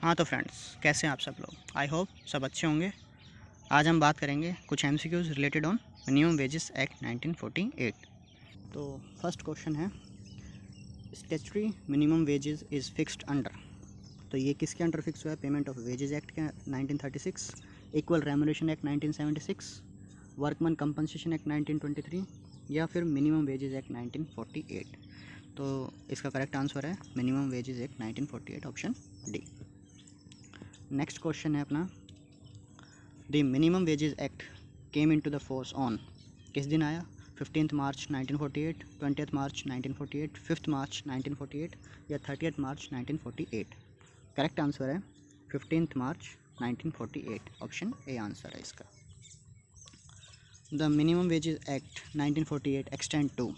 हाँ तो फ्रेंड्स, कैसे हैं आप सब लोग। आई होप सब अच्छे होंगे। आज हम बात करेंगे कुछ MCQs related on minimum wages act 1948। तो फर्स्ट क्वेश्चन है, statutory minimum wages is fixed under. तो ये किसके अंडर फिक्स हुआ है? पेमेंट ऑफ वेजेस एक्ट के 1936, equal remuneration act 1976, workman compensation act 1923 या फिर मिनिमम वेजेस एक्ट 1948। तो इसका करेक्ट आंसर है minimum wages act 1948, option D. Next question है अपना, the minimum wages act came into the force on. किस दिन आया? 15 मार्च 1948, 20 मार्च 1948, 5 मार्च 1948 या 30 मार्च 1948। करेक्ट आंसर है 15 मार्च 1948, ऑप्शन ए आंसर है इसका। The minimum wages act 1948 extend to.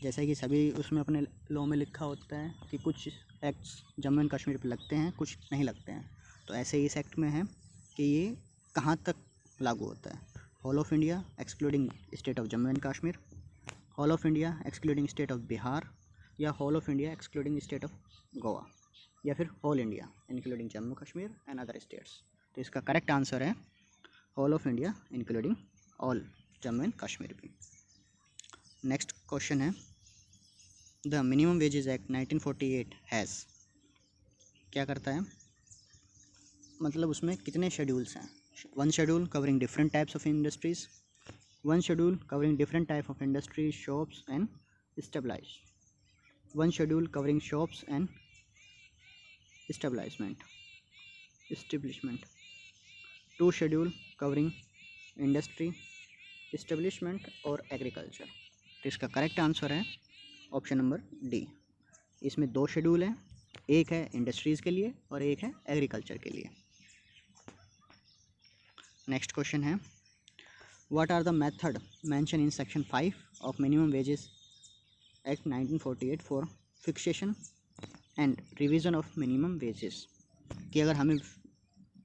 जैसा कि सभी उसमें अपने लॉ में लिखा होता है कि कुछ एक्ट्स जम्मू एंड कश्मीर पर लगते हैं, कुछ नहीं लगते हैं। तो ऐसे ही इस एक्ट में है कि ये कहाँ तक लागू होता है। Whole of India excluding state of Jammu and Kashmir, whole of India excluding state of Bihar, या whole of India excluding state of Goa, या फिर whole India including Jammu Kashmir and other states. तो इसका करेक्ट आंसर है whole of India including all Jammu and Kashmir भी। Next question है, the minimum wages act 1948 has. क्या करता है, मतलब उसमें कितने शेड्यूल्स हैं? One schedule covering different types of industries, one schedule covering different type of industries, shops and establishments, one schedule covering shops and establishment, two schedule covering industry, establishment और agriculture. तो इसका करेक्ट आंसर है option number D. इसमें दो schedule हैं, एक है industries के लिए और एक है एग्रीकल्चर के लिए। नेक्स्ट क्वेश्चन है, what are the method mention in section 5 of minimum wages act 1948 for fixation and revision of minimum wages. कि अगर हमें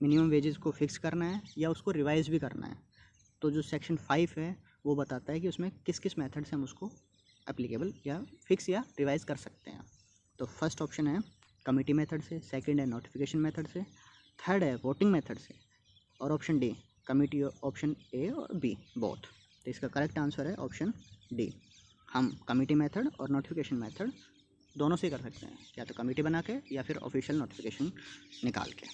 मिनिमम वेजेस को फिक्स करना है या उसको रिवाइज भी करना है, तो जो सेक्शन 5 है वो बताता है कि उसमें किस किस मेथड से हम उसको एप्लीकेबल या फिक्स या रिवाइज कर सकते हैं। तो फर्स्ट ऑप्शन है कमिटी मेथड से, सेकंड है नोटिफिकेशन मेथड से, थर्ड है वोटिंग मेथड से, और option D committee, option A और बी बोथ। तो इसका करेक्ट आंसर है ऑप्शन डी। हम कमिटी मेथड और नोटिफिकेशन मेथड दोनों से कर सकते हैं, या तो कमिटी बना के या फिर ऑफिशियल नोटिफिकेशन निकाल के।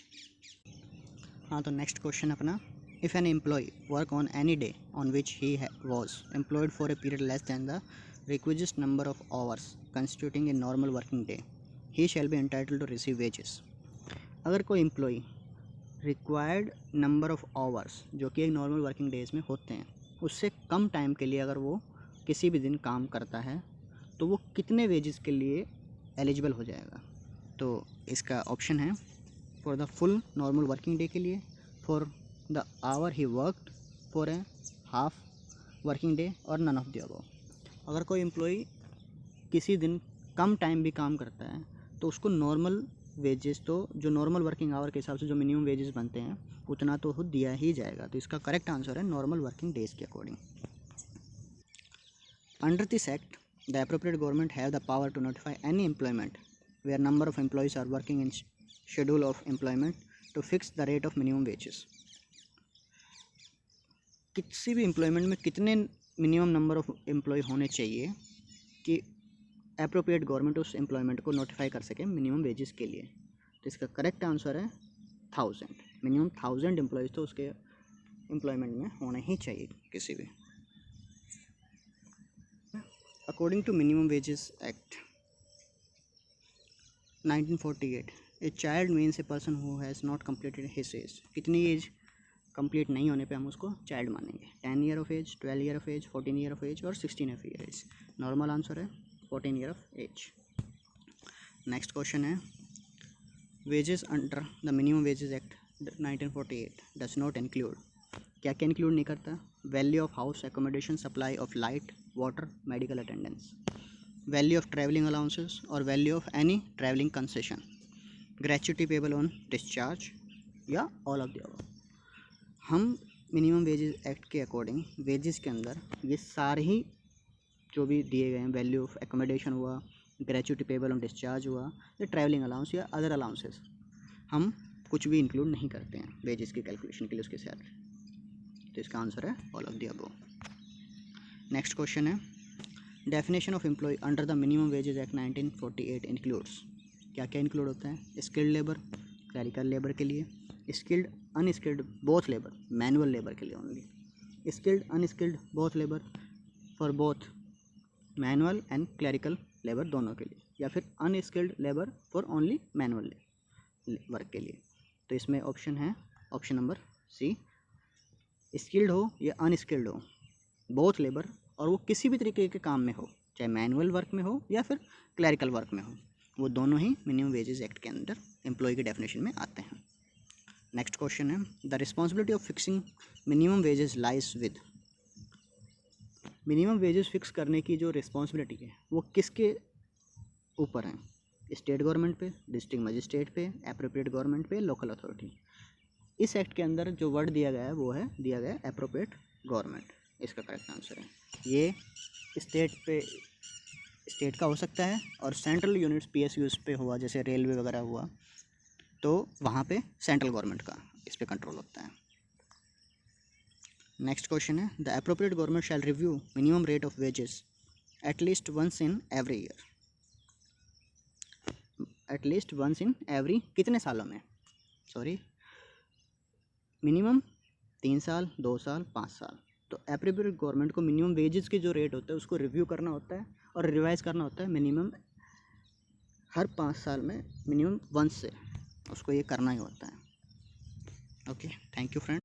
हाँ तो नेक्स्ट क्वेश्चन अपना, if an employ work on any day on which he was employed for a period less than the requisite number of hours constituting a normal working day, he shall be entitled to receive wages. अगर कोई employ required number of hours जो कि एक normal working days में होते हैं, उससे कम time के लिए अगर वो किसी भी दिन काम करता है तो वो कितने वेजेस के लिए एलिजिबल हो जाएगा। तो इसका ऑप्शन है for the full normal working day के लिए, for the hour he worked, for a half working day और नन ऑफ द अबव। अगर कोई एम्प्लॉय किसी दिन कम टाइम भी काम करता है तो उसको नॉर्मल वेजेस, तो जो नॉर्मल वर्किंग आवर के हिसाब से जो मिनिमम वेजेस बनते हैं उतना तो दिया ही जाएगा। तो इसका करेक्ट आंसर है नॉर्मल वर्किंग डेज के according. Under this act the appropriate government have the power to notify any employment where number of employees are working in schedule of employment to fix the rate of minimum wages. किसी भी employment में कितने minimum number of employ होने चाहिए कि appropriate government उस employment को notify कर सके मिनिमम वेजेस के लिए। तो इसका करेक्ट आंसर है 1000। मिनिमम 1000 एम्प्लॉयज़ तो उसके एम्प्लॉयमेंट में होने ही चाहिए किसी भी। According to minimum wages act 1948, a child means a person who has not completed his age. कितनी एज कंप्लीट नहीं होने पे हम उसको चाइल्ड मानेंगे? 10 year of age, 12 year of age, 14 year of age और 16 of year age. Normal answer है 14 year of age. Next question है, wages under the minimum wages act 1948 does not include. क्या क्या इंक्लूड नहीं करता? Value of house accommodation, supply of light, water, medical attendance, value of travelling allowances और value of any travelling concession, gratuity payable on discharge या all of the above. हम minimum wages act के according wages के अंदर ये सारे ही जो भी दिए गए हैं, वैल्यू ऑफ एकोमोडेशन हुआ, ग्रेच्युटी पेबल ऑन डिस्चार्ज हुआ, या ट्रैवलिंग अलाउंस या अदर अलाउंसेस, हम कुछ भी इंक्लूड नहीं करते हैं वेजेस की कैलकुलेशन के लिए उसके साथ। तो इसका आंसर है all of the above. Next question है, definition of employ under the minimum wages act 1948 includes. क्या क्या इंक्लूड होता है? स्किल्ड लेबर, क्लरिकल लेबर के लिए, skilled unskilled both labour, manual labour के लिए only, skilled unskilled both labour for both manual and clerical labour दोनों के लिए, या फिर unskilled labour for only manual work के लिए। तो इसमें ऑप्शन है ऑप्शन नंबर सी, स्किल्ड हो या अनस्किल्ड हो, बोथ लेबर, और वो किसी भी तरीके के काम में हो, चाहे मैनुअल वर्क में हो या फिर क्लरिकल वर्क में हो, वो दोनों ही मिनिमम वेजेस एक्ट के अंदर एम्प्लॉय के डेफिनेशन में आते हैं। नेक्स्ट क्वेश्चन है, the responsibility of fixing minimum wages lies with. Minimum wages fix करने की जो रिस्पॉन्सिबिलिटी है वो किसके ऊपर है? स्टेट गवर्नमेंट पे, डिस्ट्रिक्ट मजिस्ट्रेट पे, एप्रोप्रिएट गवर्नमेंट पे, लोकल अथॉरिटी। इस एक्ट के अंदर जो वर्ड दिया गया है वो है दिया गया एप्रोप्रिएट गवर्नमेंट, इसका करेक्ट आंसर है। ये स्टेट का हो सकता है, और सेंट्रल यूनिट्स PSUs पे हुआ, जैसे रेलवे वगैरह हुआ, तो वहाँ पे सेंट्रल गवर्नमेंट का इस पे कंट्रोल होता है। नेक्स्ट क्वेश्चन है, the appropriate government shall review minimum rate of wages at least once in every year. At least once in every कितने सालों में? सॉरी, मिनिमम 3 साल, 2 साल, 5 साल। तो एप्रोप्रिएट गवर्नमेंट को मिनिमम वेजेस के जो रेट होता है उसको रिव्यू करना होता है और रिवाइज करना होता है मिनिमम हर 5 साल में, मिनिमम वंस से उसको ये करना ही होता है। Okay, thank you friend.